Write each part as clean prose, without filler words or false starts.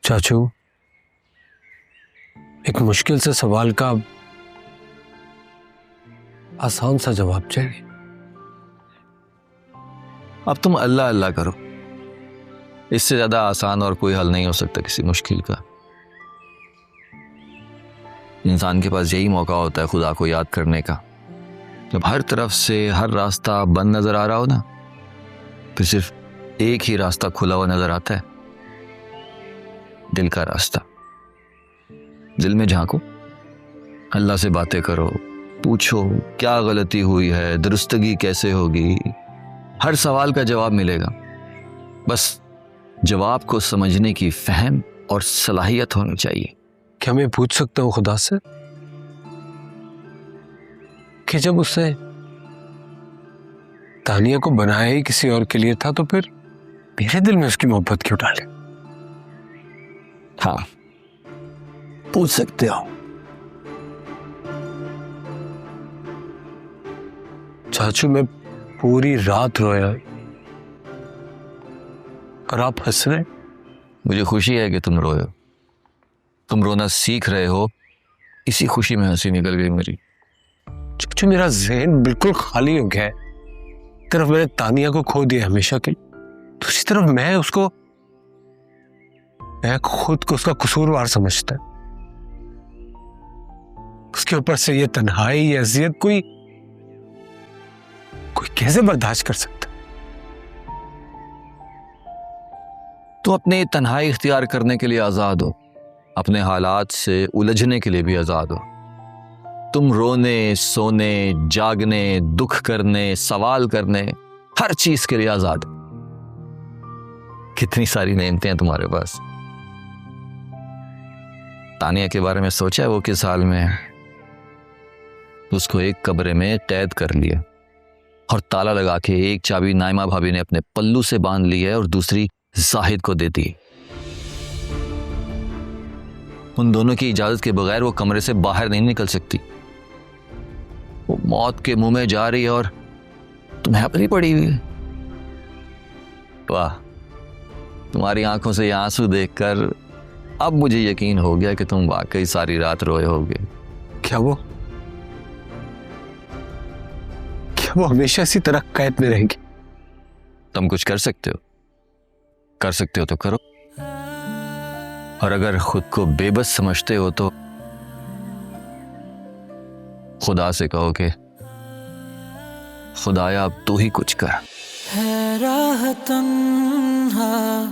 चाचू, एक मुश्किल से सवाल का आसान सा जवाब चाहिए। अब तुम अल्लाह अल्लाह करो, इससे ज्यादा आसान और कोई हल नहीं हो सकता किसी मुश्किल का। इंसान के पास यही मौका होता है खुदा को याद करने का, जब हर तरफ से हर रास्ता बंद नजर आ रहा हो ना, फिर सिर्फ एक ही रास्ता खुला हुआ नजर आता है, दिल का रास्ता। दिल में झांको, अल्लाह से बातें करो, पूछो क्या गलती हुई है, दुरुस्तगी कैसे होगी। हर सवाल का जवाब मिलेगा, बस जवाब को समझने की फहम और सलाहियत होनी चाहिए। क्या मैं पूछ सकता हूं खुदा से कि जब उसने तानिया को बनाया ही किसी और के लिए था, तो फिर मेरे दिल में उसकी मोहब्बत क्यों डाले? हाँ, पूछ सकते हो। चाचू, मैं पूरी रात रोया और आप हंस रहे। मुझे खुशी है कि तुम रोए हो, तुम रोना सीख रहे हो, इसी खुशी में हंसी निकल गई मेरी। चाचू, मेरा ज़हन बिल्कुल खाली हो गया है। एक तरफ मैंने तानिया को खो दिया हमेशा के, दूसरी तरफ मैं खुद को उसका कसूरवार समझता है। उसके ऊपर से ये तन्हाई, ये अजियत कोई कैसे बर्दाश्त कर सकता? तो अपनी तन्हाई इख्तियार करने के लिए आज़ाद हो, अपने हालात से उलझने के लिए भी आज़ाद हो। तुम रोने, सोने, जागने, दुख करने, सवाल करने, हर चीज के लिए आज़ाद। कितनी सारी नेमतें हैं तुम्हारे पास। तानिया के बारे में सोचा है वो किस हाल में है? उसको एक कमरे में कैद कर लिया और ताला लगा के एक चाबी नाइमा भाभी ने अपने पल्लू से बांध ली है और दूसरी जाहिद को दे दी। उन दोनों की इजाजत के बगैर वो कमरे से बाहर नहीं निकल सकती। वो मौत के मुंह में जा रही है और तुम्हें अपनी पड़ी हुई है। वाह, तुम्हारी आंखों से ये आंसू देखकर अब मुझे यकीन हो गया कि तुम वाकई सारी रात रोए होगे। क्या वो हमेशा इसी तरह कैद में रहेगी? तुम कुछ कर सकते हो तो करो, और अगर खुद को बेबस समझते हो तो खुदा से कहो कि खुदाया अब तू ही कुछ कर। है राह तन्हा,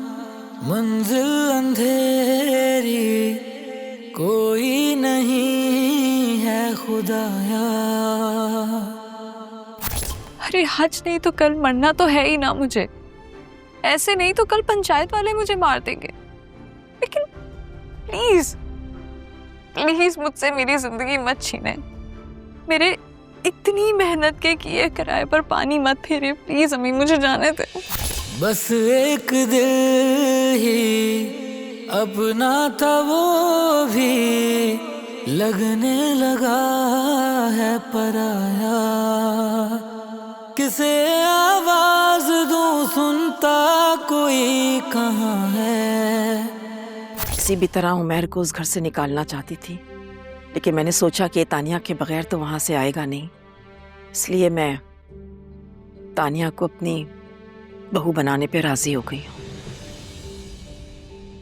मंजिल अंधेरी, कोई नहीं है खुदाया। अरे आज नहीं तो कल मरना तो है ही ना मुझे। ऐसे नहीं तो कल पंचायत वाले मुझे मार देंगे। लेकिन प्लीज प्लीज मुझसे मेरी जिंदगी मत छीने। मेरे इतनी मेहनत के किए किराए पर पानी मत फेरे। प्लीज अम्मी, मुझे जाने दे। बस एक दिल ही अपना था, वो भी लगने लगा है पराया। किसे आवाज दूं, सुनता कोई कहाँ है। किसी भी तरह उमैर को उस घर से निकालना चाहती थी, लेकिन मैंने सोचा कि तानिया के बगैर तो वहां से आएगा नहीं, इसलिए मैं तानिया को अपनी बहू बनाने पे राजी हो गई हूँ।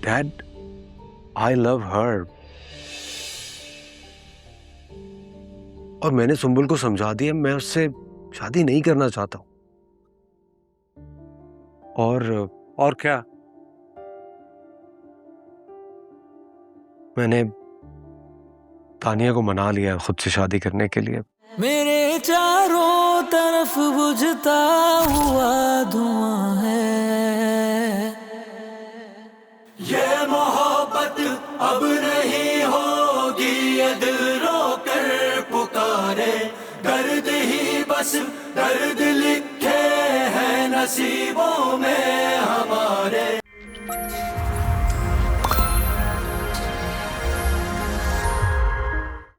डैड, आई लव हर। और मैंने सुंबुल को समझा दिया, मैं उससे शादी नहीं करना चाहता हूं। और क्या, मैंने तानिया को मना लिया खुद से शादी करने के लिए। मेरे चारों तरफ बुझता हुआ धुआं है। ये मोहब्बत अब नहीं होगी, ये दिल रो कर पुकारे। दर्द ही बस दर्द लिखे हैं नसीबों में हमारे।